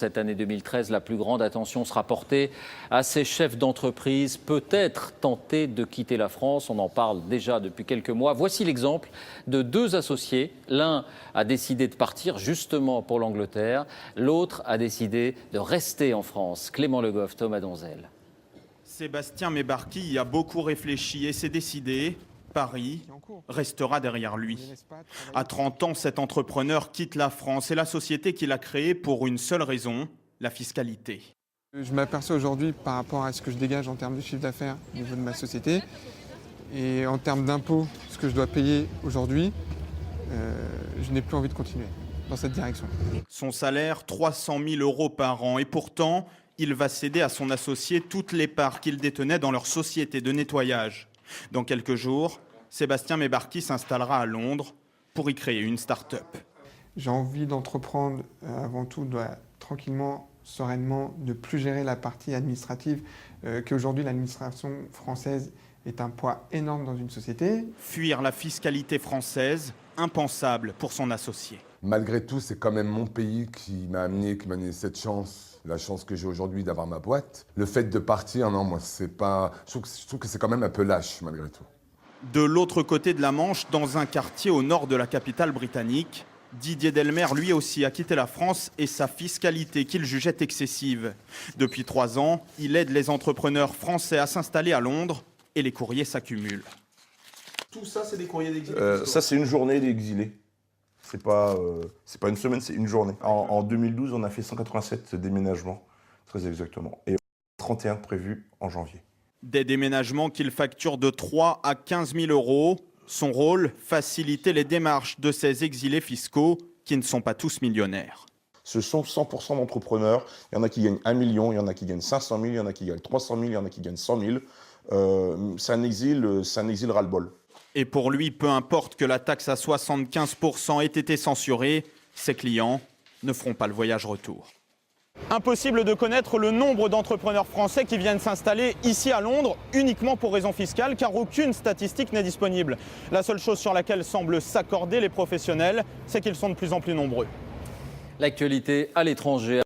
Cette année 2013, la plus grande attention sera portée à ces chefs d'entreprise, peut-être tentés de quitter la France. On en parle déjà depuis quelques mois. Voici l'exemple de deux associés. L'un a décidé de partir justement pour l'Angleterre. L'autre a décidé de rester en France. Clément Le Goff, Thomas Donzel. Sébastien Mebarki y a beaucoup réfléchi et s'est décidé. Paris restera derrière lui. À 30 ans, cet entrepreneur quitte la France et la société qu'il a créée pour une seule raison, la fiscalité. Je m'aperçois aujourd'hui par rapport à ce que je dégage en termes de chiffre d'affaires au niveau de ma société et en termes d'impôts, ce que je dois payer aujourd'hui, je n'ai plus envie de continuer dans cette direction. Son salaire, 300 000 € par an et pourtant, il va céder à son associé toutes les parts qu'il détenait dans leur société de nettoyage. Dans quelques jours, Sébastien Mebarki s'installera à Londres pour y créer une start-up. J'ai envie d'entreprendre avant tout tranquillement, sereinement, de plus gérer la partie administrative, qu'aujourd'hui l'administration française est un poids énorme dans une société. Fuir la fiscalité française, impensable pour son associé. Malgré tout, c'est quand même mon pays qui m'a amené cette chance, la chance que j'ai aujourd'hui d'avoir ma boîte. Le fait de partir, non, moi, c'est pas. Je trouve que c'est quand même un peu lâche, malgré tout. De l'autre côté de la Manche, dans un quartier au nord de la capitale britannique, Didier Delmer, lui aussi, a quitté la France et sa fiscalité qu'il jugeait excessive. Depuis 3 ans, il aide les entrepreneurs français à s'installer à Londres et les courriers s'accumulent. Tout ça, c'est des courriers d'exilés Ça, c'est une journée d'exilés. C'est pas une semaine, c'est une journée. En 2012, on a fait 187 déménagements, très exactement. Et 31 prévus en janvier. Des déménagements qu'il facture de 3 à 15 000 €. Son rôle, faciliter les démarches de ces exilés fiscaux qui ne sont pas tous millionnaires. Ce sont 100% d'entrepreneurs. Il y en a qui gagnent 1 million, il y en a qui gagnent 500 000, il y en a qui gagnent 300 000, il y en a qui gagnent 100 000. C'est un exil ras-le-bol. Et pour lui, peu importe que la taxe à 75% ait été censurée, ses clients ne feront pas le voyage retour. Impossible de connaître le nombre d'entrepreneurs français qui viennent s'installer ici à Londres uniquement pour raisons fiscales, car aucune statistique n'est disponible. La seule chose sur laquelle semblent s'accorder les professionnels, c'est qu'ils sont de plus en plus nombreux. L'actualité à l'étranger.